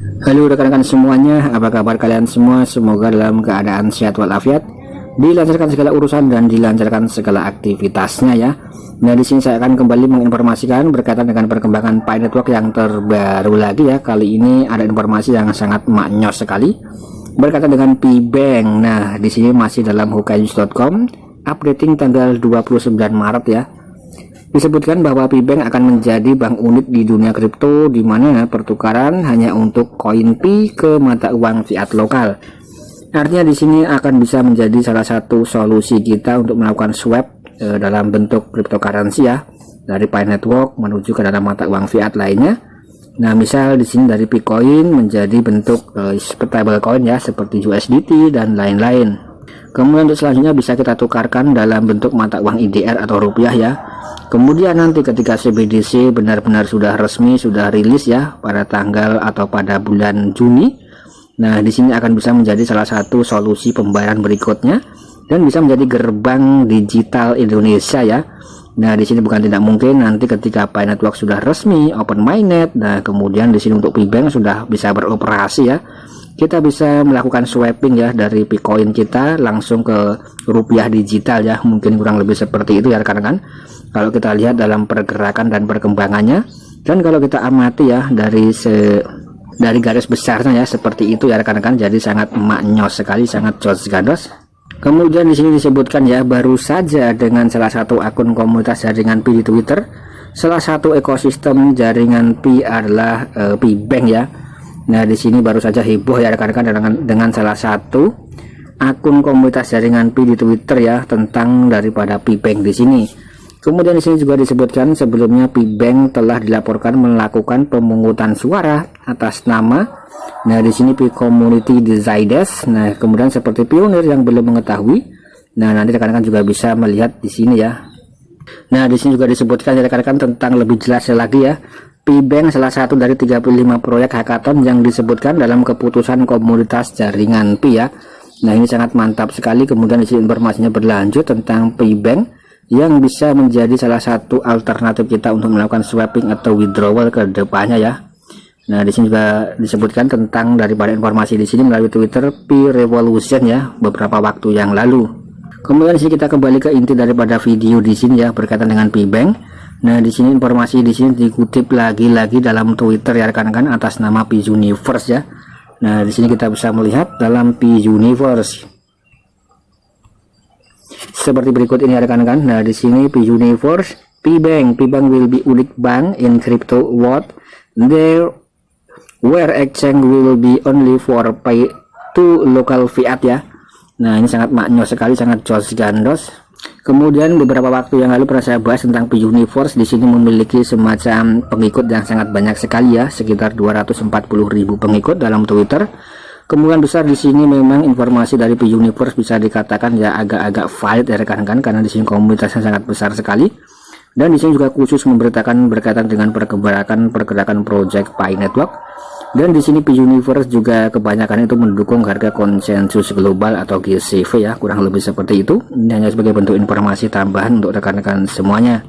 Halo rekan-rekan semuanya, apa kabar kalian semua? Semoga dalam keadaan sehat walafiat, dilancarkan segala urusan dan dilancarkan segala aktivitasnya ya. Nah, di sini saya akan kembali menginformasikan berkaitan dengan perkembangan Pi Network yang terbaru lagi ya. Kali ini ada informasi yang sangat maknyos sekali berkaitan dengan Pi Bank. Nah, di sini masih dalam hokanews.com, updating tanggal 29 Maret ya. Disebutkan bahwa Pi Bank akan menjadi bank unik di dunia kripto, di mana pertukaran hanya untuk koin Pi ke mata uang fiat lokal. Artinya di sini akan bisa menjadi salah satu solusi kita untuk melakukan swap dalam bentuk cryptocurrency ya, dari Pi Network menuju ke dalam mata uang fiat lainnya. Nah, misal di sini dari Pi Coin menjadi bentuk stablecoin ya, seperti USDT dan lain-lain. Kemudian untuk selanjutnya bisa kita tukarkan dalam bentuk mata uang IDR atau rupiah ya. Kemudian nanti ketika CBDC benar-benar sudah resmi, sudah rilis ya pada tanggal atau pada bulan Juni. Nah, di sini akan bisa menjadi salah satu solusi pembayaran berikutnya dan bisa menjadi gerbang digital Indonesia ya. Nah, di sini bukan tidak mungkin nanti ketika Pi Network sudah resmi open mainnet, nah kemudian di sini untuk Pi Bank sudah bisa beroperasi ya. Kita bisa melakukan swapping ya dari Pi Coin kita langsung ke rupiah digital ya, mungkin kurang lebih seperti itu ya rekan-rekan. Kalau kita lihat dalam pergerakan dan perkembangannya, dan kalau kita amati ya dari garis besarnya ya seperti itu ya rekan-rekan, jadi sangat maknyos sekali, sangat jos gandos. Kemudian di sini disebutkan ya, baru saja dengan salah satu akun komunitas jaringan Pi di Twitter, salah satu ekosistem jaringan Pi adalah Pi Bank ya. Nah, di sini baru saja heboh ya rekan-rekan dengan salah satu akun komunitas jaringan Pi di Twitter ya tentang daripada Pi Bank di sini. Kemudian di sini juga disebutkan sebelumnya Pi Bank telah dilaporkan melakukan pemungutan suara atas nama. Nah, di sini Pi Community Decides. Nah, kemudian seperti pionir yang belum mengetahui. Nah, nanti rekan-rekan juga bisa melihat di sini ya. Nah, di sini juga disebutkan ya rekan-rekan tentang lebih jelas lagi ya. Pi Bank salah satu dari 35 proyek hackathon yang disebutkan dalam keputusan komunitas jaringan Pi ya. Nah, ini sangat mantap sekali. Kemudian di sini informasinya berlanjut tentang Pi Bank yang bisa menjadi salah satu alternatif kita untuk melakukan swapping atau withdrawal ke depannya ya. Nah, di sini juga disebutkan tentang daripada informasi di sini melalui Twitter Pi Revolution ya beberapa waktu yang lalu. Kemudian di sini kita kembali ke inti daripada video di sini ya berkaitan dengan Pi Bank. Nah, di sini informasi di sini dikutip lagi-lagi dalam Twitter ya rekan-rekan atas nama Pi Universe ya. Nah, di sini kita bisa melihat dalam Pi Universe seperti berikut ini ya rekan-rekan. Nah, di sini Pi Universe, Pi Bank will be unique bank in crypto world there where exchange will be only for pay to local fiat ya. Nah, ini sangat maknyos sekali, sangat jos gandos. Kemudian beberapa waktu yang lalu pernah saya bahas tentang Pi Universe. Di sini memiliki semacam pengikut yang sangat banyak sekali ya, sekitar 240.000 pengikut dalam Twitter. Kemungkinan besar di sini memang informasi dari Pi Universe bisa dikatakan ya agak-agak valid ya rekan-rekan, karena di sini komunitasnya sangat besar sekali. Dan di sini juga khusus memberitakan berkaitan dengan pergerakan project Pi Network. Dan di sini Pi Universe juga kebanyakan itu mendukung harga konsensus global atau GCV ya, kurang lebih seperti itu. Ini hanya sebagai bentuk informasi tambahan untuk rekan-rekan semuanya.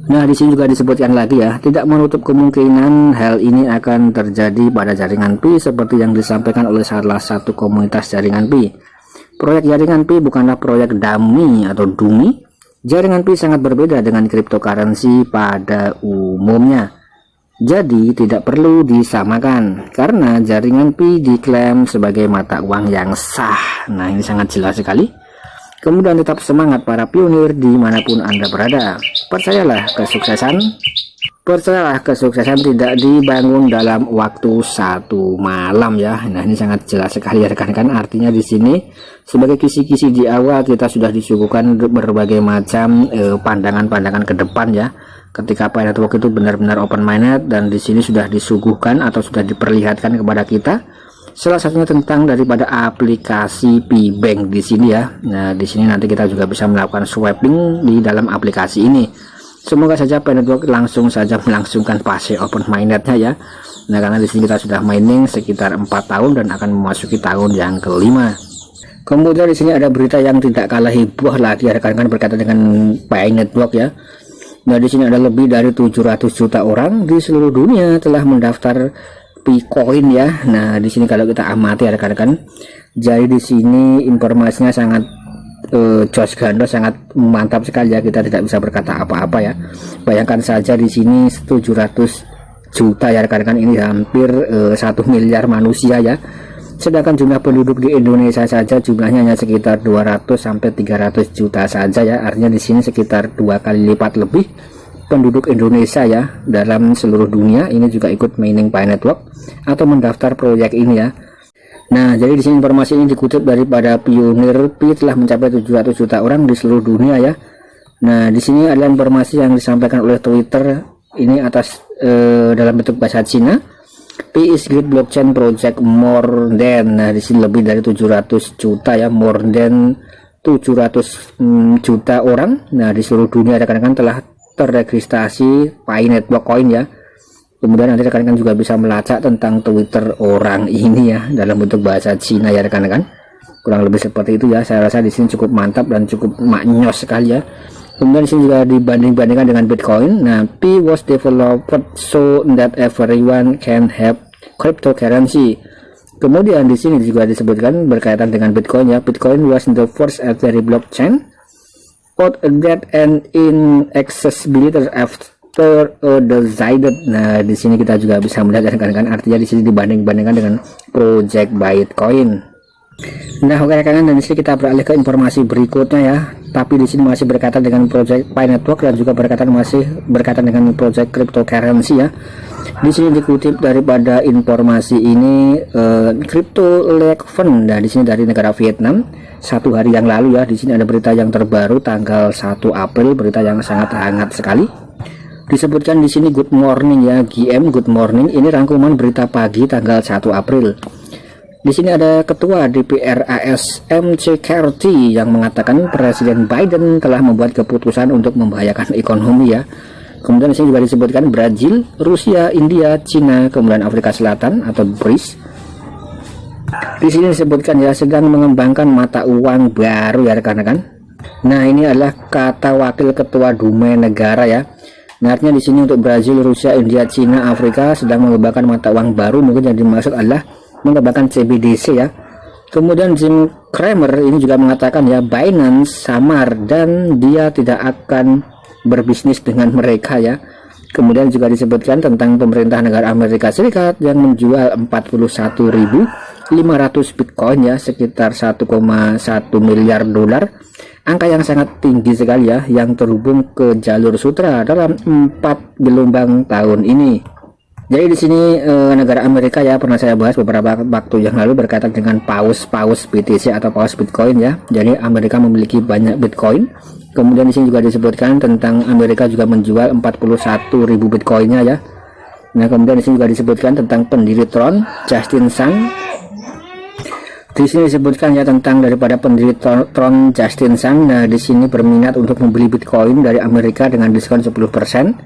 Nah, di sini juga disebutkan lagi ya, tidak menutup kemungkinan hal ini akan terjadi pada jaringan Pi seperti yang disampaikan oleh salah satu komunitas jaringan Pi. Proyek jaringan Pi bukanlah proyek dummy atau dummy. Jaringan Pi sangat berbeda dengan cryptocurrency pada umumnya. Jadi tidak perlu disamakan karena jaringan Pi diklaim sebagai mata uang yang sah. Nah, ini sangat jelas sekali. Kemudian tetap semangat para pionir dimanapun Anda berada. Percayalah kesuksesan tidak dibangun dalam waktu satu malam ya. Nah, ini sangat jelas sekali ya rekan-rekan. Artinya di sini sebagai kisi-kisi di awal kita sudah disuguhkan berbagai macam pandangan-pandangan ke depan ya. Ketika Pi Network itu benar-benar open mainnet, dan di sini sudah disuguhkan atau sudah diperlihatkan kepada kita salah satunya tentang daripada aplikasi Pi Bank di sini ya. Nah, di sini nanti kita juga bisa melakukan swapping di dalam aplikasi ini. Semoga saja Pi Network langsung saja melangsungkan fase open mainnetnya ya. Nah, karena di sini kita sudah mining sekitar 4 tahun dan akan memasuki tahun yang kelima. Kemudian di sini ada berita yang tidak kalah heboh lagi rekan-rekan berkaitan dengan Pi Network ya. Nah, di sini ada lebih dari 700 juta orang di seluruh dunia telah mendaftar Picoin ya. Nah, di sini kalau kita amati rekan-rekan, jadi di sini informasinya sangat jos gandos, sangat mantap sekali ya. Kita tidak bisa berkata apa-apa ya. Bayangkan saja di sini 700 juta ya rekan-rekan, ini hampir 1 miliar manusia ya. Sedangkan jumlah penduduk di Indonesia saja jumlahnya hanya sekitar 200 sampai 300 juta saja ya. Artinya di sini sekitar 2 kali lipat lebih penduduk Indonesia ya dalam seluruh dunia ini juga ikut mining Pi Network atau mendaftar proyek ini ya. Nah, jadi di sini informasi ini dikutip daripada Pioneer Pi telah mencapai 700 juta orang di seluruh dunia ya. Nah, di sini adalah informasi yang disampaikan oleh Twitter ini atas dalam bentuk bahasa Cina. Pi is great blockchain project more than, nah di sini lebih dari 700 juta ya, more than 700 juta orang. Nah, di seluruh dunia rekan-rekan telah terregistrasi Pi Network Coin ya. Kemudian nanti rekan-rekan juga bisa melacak tentang Twitter orang ini ya dalam bentuk bahasa Cina ya rekan-rekan. Kurang lebih seperti itu ya. Saya rasa di sini cukup mantap dan cukup maknyos sekali ya. Kemudian di sini juga dibanding-bandingkan dengan Bitcoin. Nah, Pi was developed so that everyone can have cryptocurrency. Kemudian di sini juga disebutkan berkaitan dengan Bitcoin ya. Bitcoin was the first Ethereum blockchain that and inaccessibility after decided. Nah, di sini kita juga bisa melihat rekan-rekan, artinya di sini dibanding-bandingkan dengan project Bitcoin. Nah, oke rekan-rekan, dan di sini kita beralih ke informasi berikutnya ya. Tapi di sini masih berkaitan dengan project Pi Network dan juga masih berkaitan dengan project cryptocurrency ya. Di sini dikutip daripada informasi ini Crypto Lake Fund. Nah, di sini dari negara Vietnam. Satu hari yang lalu ya, di sini ada berita yang terbaru tanggal 1 April, berita yang sangat hangat sekali. Disebutkan di sini good morning ya, GM good morning. Ini rangkuman berita pagi tanggal 1 April. Di sini ada Ketua DPR ASM CKRT yang mengatakan Presiden Biden telah membuat keputusan untuk membahayakan ekonomi ya. Kemudian di sini juga disebutkan Brazil, Rusia, India, Cina, kemudian Afrika Selatan atau BRICS. Di sini disebutkan ya sedang mengembangkan mata uang baru ya rekan-rekan. Nah, ini adalah kata wakil Ketua Duma negara ya. Nah, artinya di sini untuk Brazil, Rusia, India, Cina, Afrika sedang mengembangkan mata uang baru. Mungkin yang dimaksud adalah mengembangkan CBDC ya. Kemudian Jim Cramer ini juga mengatakan ya Binance samar dan dia tidak akan berbisnis dengan mereka ya. Kemudian juga disebutkan tentang pemerintah negara Amerika Serikat yang menjual 41.500 Bitcoin ya, sekitar 1,1 miliar dolar. Angka yang sangat tinggi sekali ya, yang terhubung ke jalur sutra dalam 4 gelombang tahun ini. Jadi di sini negara Amerika ya, pernah saya bahas beberapa waktu yang lalu berkaitan dengan paus BTC atau paus Bitcoin ya. Jadi Amerika memiliki banyak Bitcoin. Kemudian di sini juga disebutkan tentang Amerika juga menjual 41.000 Bitcoinnya ya. Nah, kemudian di sini juga disebutkan tentang pendiri Tron, Justin Sun. Di sini disebutkan ya tentang daripada pendiri Tron, Justin Sun. Nah, di sini berminat untuk membeli Bitcoin dari Amerika dengan diskon 10%.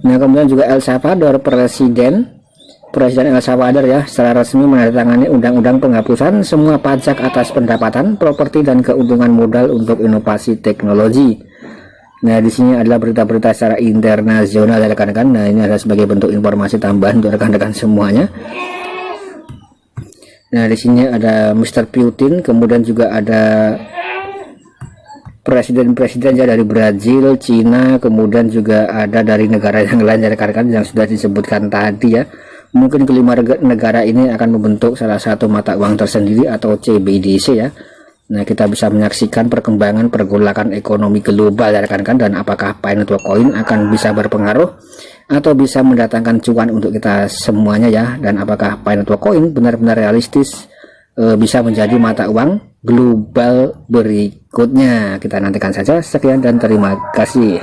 Nah, kemudian juga El Salvador, Presiden El Salvador ya secara resmi menandatangani undang-undang penghapusan semua pajak atas pendapatan, properti dan keuntungan modal untuk inovasi teknologi. Nah, di sini adalah berita-berita secara internasional ya rekan-rekan. Nah, ini adalah sebagai bentuk informasi tambahan untuk rekan-rekan semuanya. Nah, di sini ada Mr. Putin, kemudian juga ada presiden-presiden ya dari Brazil, Cina, kemudian juga ada dari negara yang lain ya rekan-rekan yang sudah disebutkan tadi ya. Mungkin kelima negara ini akan membentuk salah satu mata uang tersendiri atau CBDC ya. Nah, kita bisa menyaksikan perkembangan pergolakan ekonomi global ya rekan-rekan, dan apakah Pi Network Coin akan bisa berpengaruh atau bisa mendatangkan cuan untuk kita semuanya ya, dan apakah Pi Network Coin benar-benar realistis bisa menjadi mata uang global berikutnya. Kita nantikan saja. Sekian dan terima kasih.